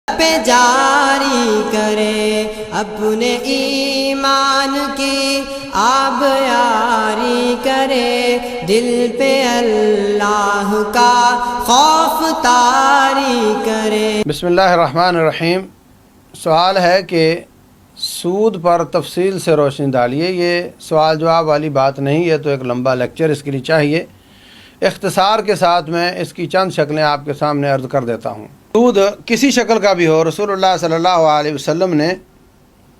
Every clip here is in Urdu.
پہ جاری کرے اپنے ایمان کی آب یاری کرے، دل پہ اللہ کا خوف طاری کرے۔ بسم اللہ الرحمن الرحیم۔ سوال ہے کہ سود پر تفصیل سے روشنی ڈالیے۔ یہ سوال جواب والی بات نہیں ہے، تو ایک لمبا لیکچر اس کے لیے چاہیے۔ اختصار کے ساتھ میں اس کی چند شکلیں آپ کے سامنے عرض کر دیتا ہوں۔ سود کسی شکل کا بھی ہو، رسول اللہ صلی اللہ علیہ وسلم نے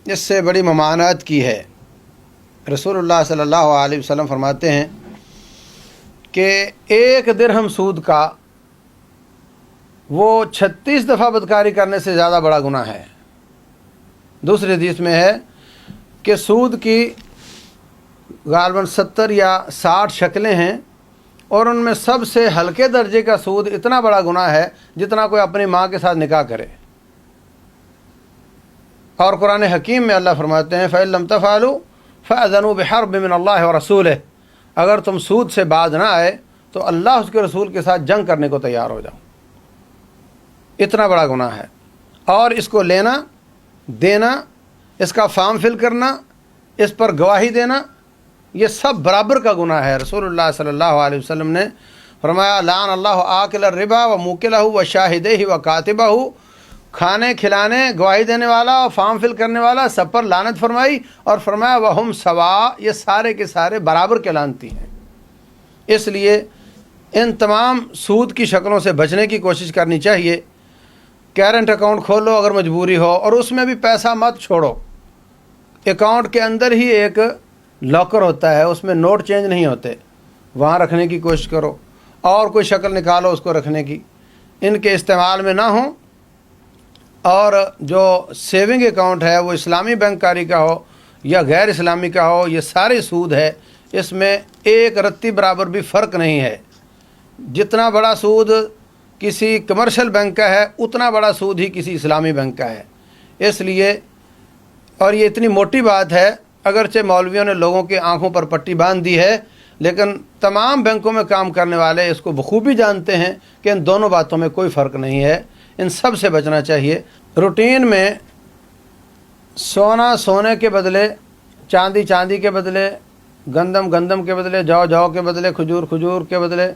اس سے بڑی ممانعت کی ہے۔ رسول اللہ صلی اللہ علیہ وسلم فرماتے ہیں کہ 1 درہم سود کا وہ 36 دفعہ بدکاری کرنے سے زیادہ بڑا گناہ ہے۔ دوسری حدیث میں ہے کہ سود کی غالباً 70 یا 60 شکلیں ہیں، اور ان میں سب سے ہلکے درجے کا سود اتنا بڑا گناہ ہے جتنا کوئی اپنی ماں کے ساتھ نکاح کرے۔ اور قرآن حکیم میں اللہ فرماتے ہیں فَإِن لَمْ تَفْعَلُوا فَأْذَنُوا بِحَرْبٍ مِّنَ اللَّهِ وَرَسُولِهِ، اگر تم سود سے باز نہ آئے تو اللہ اس کے رسول کے ساتھ جنگ کرنے کو تیار ہو جاؤ۔ اتنا بڑا گناہ ہے، اور اس کو لینا، دینا، اس کا فارم فل کرنا، اس پر گواہی دینا، یہ سب برابر کا گناہ ہے۔ رسول اللہ صلی اللہ علیہ وسلم نے فرمایا لعن اللہ آکل الربا و موکلہ و شاہدہ و کاتبہ، کھانے کھلانے، گواہی دینے والا اور فارم فل کرنے والا سب پر لعنت فرمائی، اور فرمایا وہم سوا، یہ سارے کے سارے برابر کے لعنتی ہیں۔ اس لیے ان تمام سود کی شکلوں سے بچنے کی کوشش کرنی چاہیے۔ کرنٹ اکاؤنٹ کھولو اگر مجبوری ہو، اور اس میں بھی پیسہ مت چھوڑو۔ اکاؤنٹ کے اندر ہی ایک لاکر ہوتا ہے، اس میں نوٹ چینج نہیں ہوتے، وہاں رکھنے کی کوشش کرو، اور کوئی شکل نکالو اس کو رکھنے کی، ان کے استعمال میں نہ ہوں۔ اور جو سیونگ اکاؤنٹ ہے وہ اسلامی بینک کاری کا ہو یا غیر اسلامی کا ہو، یہ سارے سود ہے، اس میں ایک رتی برابر بھی فرق نہیں ہے۔ جتنا بڑا سود کسی کمرشل بینک کا ہے اتنا بڑا سود ہی کسی اسلامی بینک کا ہے۔ اس لیے، اور یہ اتنی موٹی بات ہے، اگرچہ مولویوں نے لوگوں کے آنکھوں پر پٹی باندھ دی ہے، لیکن تمام بینکوں میں کام کرنے والے اس کو بخوبی جانتے ہیں کہ ان دونوں باتوں میں کوئی فرق نہیں ہے، ان سب سے بچنا چاہیے۔ روٹین میں سونا سونے کے بدلے، چاندی چاندی کے بدلے، گندم گندم کے بدلے، جو جو کے بدلے، کھجور کھجور کے بدلے،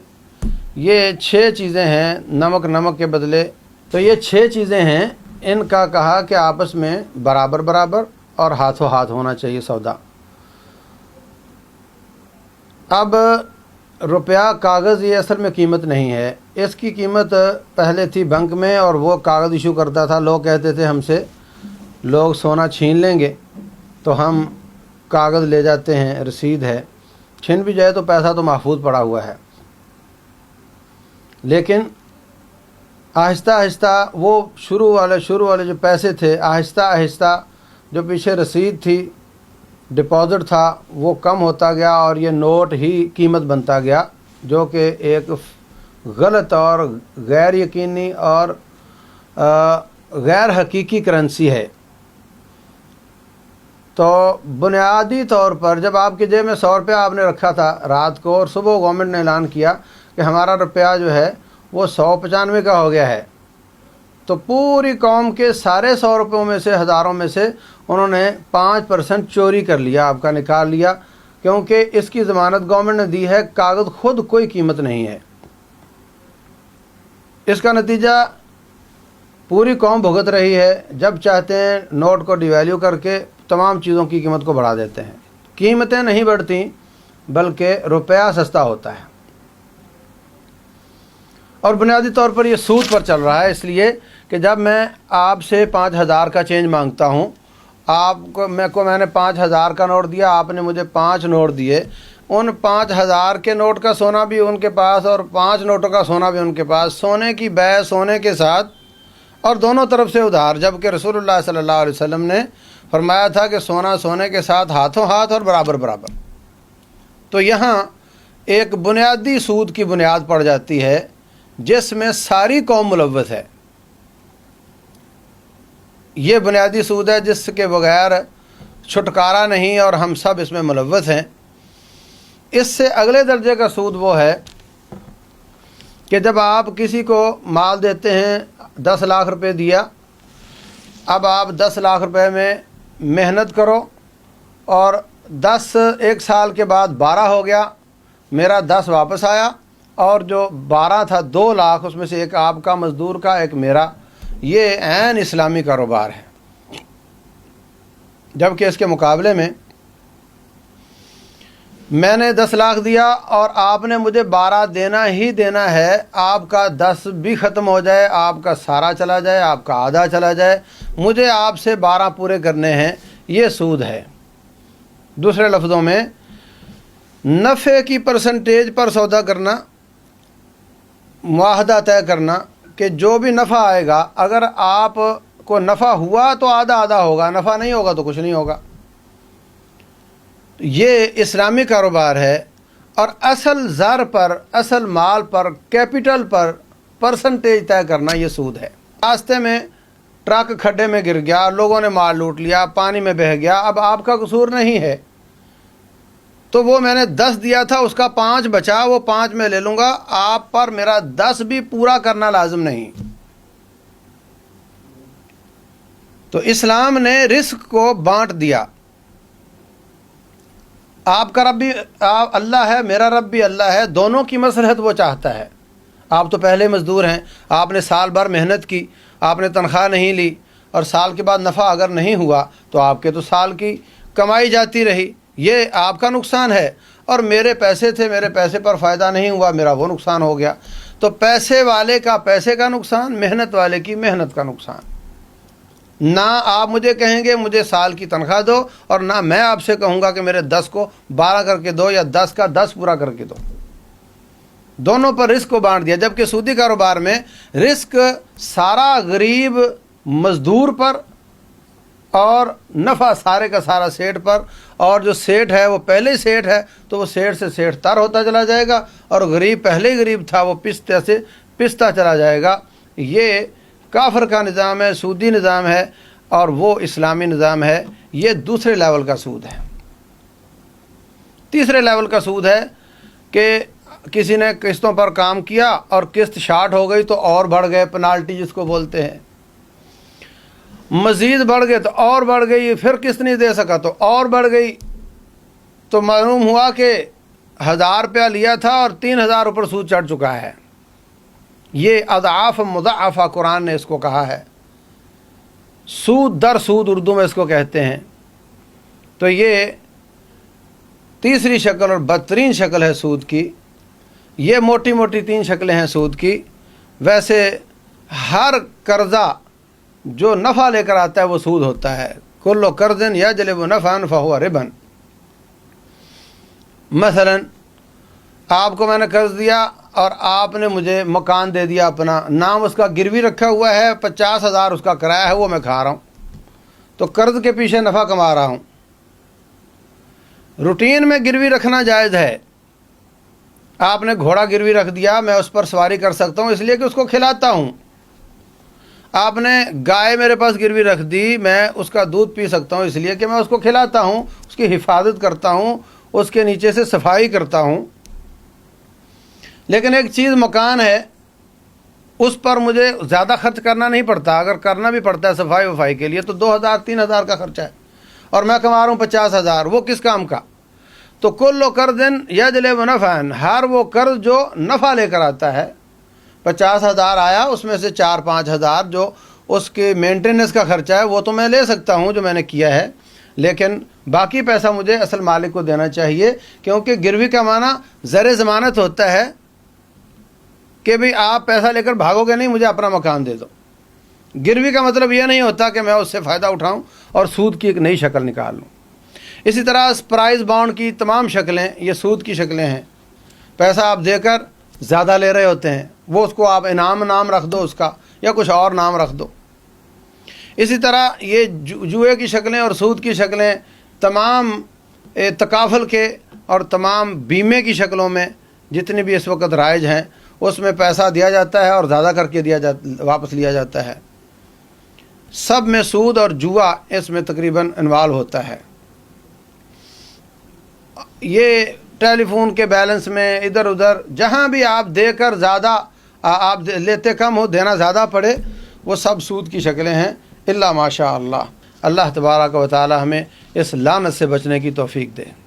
یہ 6 چیزیں ہیں، نمک نمک کے بدلے، تو یہ 6 چیزیں ہیں، ان کا کہا کہ آپس میں برابر برابر اور ہاتھوں ہاتھ ہونا چاہیے سودا۔ اب روپیہ کاغذ یہ اصل میں قیمت نہیں ہے، اس کی قیمت پہلے تھی بینک میں، اور وہ کاغذ ایشو کرتا تھا۔ لوگ کہتے تھے ہم سے لوگ سونا چھین لیں گے تو ہم کاغذ لے جاتے ہیں، رسید ہے، چھن بھی جائے تو پیسہ تو محفوظ پڑا ہوا ہے۔ لیکن آہستہ آہستہ وہ شروع والے جو پیسے تھے، آہستہ آہستہ جو پیچھے رسید تھی، ڈپازٹ تھا، وہ کم ہوتا گیا، اور یہ نوٹ ہی قیمت بنتا گیا، جو کہ ایک غلط اور غیر یقینی اور غیر حقیقی کرنسی ہے۔ تو بنیادی طور پر جب آپ کی جیب میں 100 روپیہ آپ نے رکھا تھا رات کو، اور صبح گورنمنٹ نے اعلان کیا کہ ہمارا روپیہ جو ہے وہ 195 کا ہو گیا ہے، تو پوری قوم کے سارے 100 روپیوں میں سے، ہزاروں میں سے انہوں نے 5% چوری کر لیا، آپ کا نکال لیا، کیونکہ اس کی ضمانت گورنمنٹ نے دی ہے، کاغذ خود کوئی قیمت نہیں ہے۔ اس کا نتیجہ پوری قوم بھگت رہی ہے، جب چاہتے ہیں نوٹ کو ڈی ویلیو کر کے تمام چیزوں کی قیمت کو بڑھا دیتے ہیں۔ قیمتیں نہیں بڑھتی بلکہ روپیہ سستا ہوتا ہے، اور بنیادی طور پر یہ سود پر چل رہا ہے۔ اس لیے کہ جب میں آپ سے 5000 کا چینج مانگتا ہوں، میں نے 5000 کا نوٹ دیا، آپ نے مجھے 5 نوٹ دیے، ان 5000 کے نوٹ کا سونا بھی ان کے پاس اور 5 نوٹوں کا سونا بھی ان کے پاس، سونے کی بے سونے کے ساتھ، اور دونوں طرف سے ادھار، جبکہ رسول اللہ صلی اللہ علیہ وسلم نے فرمایا تھا کہ سونا سونے کے ساتھ، ہاتھوں ہاتھ اور برابر برابر۔ تو یہاں ایک بنیادی سود کی بنیاد پڑ جاتی ہے جس میں ساری قوم ملوث ہے۔ یہ بنیادی سود ہے جس کے بغیر چھٹکارا نہیں، اور ہم سب اس میں ملوث ہیں۔ اس سے اگلے درجے کا سود وہ ہے کہ جب آپ کسی کو مال دیتے ہیں، 10 لاکھ روپے دیا اب آپ 10 لاکھ روپے میں محنت کرو اور 10 ایک سال کے بعد 12 ہو گیا، میرا 10 واپس آیا اور جو 12 تھا 2 لاکھ، اس میں سے ایک آپ کا مزدور کا ایک میرا، یہ عین اسلامی کاروبار ہے۔ جبکہ اس کے مقابلے میں نے 10 لاکھ دیا اور آپ نے مجھے 12 دینا ہی دینا ہے، آپ کا 10 بھی ختم ہو جائے، آپ کا سارا چلا جائے، آپ کا آدھا چلا جائے، مجھے آپ سے 12 پورے کرنے ہیں، یہ سود ہے۔ دوسرے لفظوں میں نفع کی پرسنٹیج پر سودا کرنا، معاہدہ طے کرنا کہ جو بھی نفع آئے گا، اگر آپ کو نفع ہوا تو آدھا آدھا ہوگا، نفع نہیں ہوگا تو کچھ نہیں ہوگا۔ یہ اسلامی کاروبار ہے، اور اصل زر پر، اصل مال پر، کیپٹل پر پرسنٹیج طے کرنا یہ سود ہے۔ راستے میں ٹرک کھڈے میں گر گیا، لوگوں نے مال لوٹ لیا، پانی میں بہہ گیا، اب آپ کا قصور نہیں ہے، تو وہ میں نے 10 دیا تھا، اس کا 5 بچا، وہ 5 میں لے لوں گا، آپ پر میرا 10 بھی پورا کرنا لازم نہیں۔ تو اسلام نے رزق کو بانٹ دیا۔ آپ کا رب بھی اللہ ہے، میرا رب بھی اللہ ہے، دونوں کی مصلحت وہ چاہتا ہے۔ آپ تو پہلے مزدور ہیں، آپ نے سال بھر محنت کی، آپ نے تنخواہ نہیں لی، اور سال کے بعد نفع اگر نہیں ہوا تو آپ کے تو سال کی کمائی جاتی رہی، یہ آپ کا نقصان ہے، اور میرے پیسے تھے، میرے پیسے پر فائدہ نہیں ہوا، میرا وہ نقصان ہو گیا۔ تو پیسے والے کا پیسے کا نقصان، محنت والے کی محنت کا نقصان۔ نہ آپ مجھے کہیں گے مجھے سال کی تنخواہ دو، اور نہ میں آپ سے کہوں گا کہ میرے 10 کو 12 کر کے دو، یا 10 کا 10 پورا کر کے دو۔ دونوں پر رزق کو بانٹ دیا۔ جبکہ سودی کاروبار میں رزق سارا غریب مزدور پر، اور نفع سارے کا سارا سیٹھ پر، اور جو سیٹھ ہے وہ پہلے ہی سیٹھ ہے تو وہ سیٹھ سے سیٹھ تر ہوتا چلا جائے گا، اور غریب پہلے ہی غریب تھا وہ پستہ سے پستہ چلا جائے گا۔ یہ کافر کا نظام ہے، سودی نظام ہے، اور وہ اسلامی نظام ہے۔ یہ دوسرے لیول کا سود ہے۔ تیسرے لیول کا سود ہے کہ کسی نے قسطوں پر کام کیا اور قسط شارٹ ہو گئی تو اور بڑھ گئے، پنالٹی جس کو بولتے ہیں، مزید بڑھ گئے تو اور بڑھ گئی، پھر قسط نہیں دے سکا تو اور بڑھ گئی، تو معلوم ہوا کہ 1000 روپیہ لیا تھا اور 3000 اوپر سود چڑھ چکا ہے۔ یہ اضعاف مضاعفہ قرآن نے اس کو کہا ہے، سود در سود اردو میں اس کو کہتے ہیں۔ تو یہ تیسری شکل اور بدترین شکل ہے سود کی۔ یہ موٹی موٹی 3 شکلیں ہیں سود کی۔ ویسے ہر قرضہ جو نفع لے کر آتا ہے وہ سود ہوتا ہے۔ کل قرض یجلب نفعا فہو ربا۔ مثلا آپ کو میں نے قرض دیا اور آپ نے مجھے مکان دے دیا اپنا، نام اس کا گروی رکھا ہوا ہے، 50,000 اس کا کرایہ ہے، وہ میں کھا رہا ہوں، تو قرض کے پیچھے نفع کما رہا ہوں۔ روٹین میں گروی رکھنا جائز ہے۔ آپ نے گھوڑا گروی رکھ دیا، میں اس پر سواری کر سکتا ہوں اس لیے کہ اس کو کھلاتا ہوں۔ آپ نے گائے میرے پاس گروی رکھ دی، میں اس کا دودھ پی سکتا ہوں اس لیے کہ میں اس کو کھلاتا ہوں، اس کی حفاظت کرتا ہوں، اس کے نیچے سے صفائی کرتا ہوں۔ لیکن ایک چیز مکان ہے، اس پر مجھے زیادہ خرچ کرنا نہیں پڑتا، اگر کرنا بھی پڑتا ہے صفائی وفائی کے لیے تو 2000-3000 کا خرچہ ہے، اور میں کما رہا ہوں 50,000، وہ کس کام کا؟ تو کل قرض یجلب نفعا، ہر وہ قرض جو نفع لے کر آتا ہے، 50,000 آیا، اس میں سے 4-5 ہزار جو اس کے مینٹیننس کا خرچہ ہے وہ تو میں لے سکتا ہوں جو میں نے کیا ہے، لیکن باقی پیسہ مجھے اصل مالک کو دینا چاہیے، کیونکہ گروی کا معنی زر ضمانت ہوتا ہے کہ بھئی آپ پیسہ لے کر بھاگو گے نہیں، مجھے اپنا مکان دے دو۔ گروی کا مطلب یہ نہیں ہوتا کہ میں اس سے فائدہ اٹھاؤں اور سود کی ایک نئی شکل نکال لوں۔ اسی طرح پرائز بانڈ کی تمام شکلیں یہ سود کی شکلیں ہیں۔ پیسہ آپ دے کر زیادہ لے رہے ہوتے ہیں، وہ اس کو آپ انعام نام رکھ دو اس کا، یا کچھ اور نام رکھ دو۔ اسی طرح یہ جوئے کی شکلیں اور سود کی شکلیں تمام تکافل کے اور تمام بیمے کی شکلوں میں جتنی بھی اس وقت رائج ہیں، اس میں پیسہ دیا جاتا ہے اور زیادہ کر کے واپس لیا جاتا ہے۔ سب میں سود اور جوا اس میں تقریباً انوالو ہوتا ہے۔ یہ ٹیلی فون کے بیلنس میں ادھر ادھر جہاں بھی آپ دے کر زیادہ، آپ لیتے کم ہو دینا زیادہ پڑے، وہ سب سود کی شکلیں ہیں۔ الا ماشاء اللہ۔ اللہ تبارک و تعالی ہمیں اس لعنت سے بچنے کی توفیق دے۔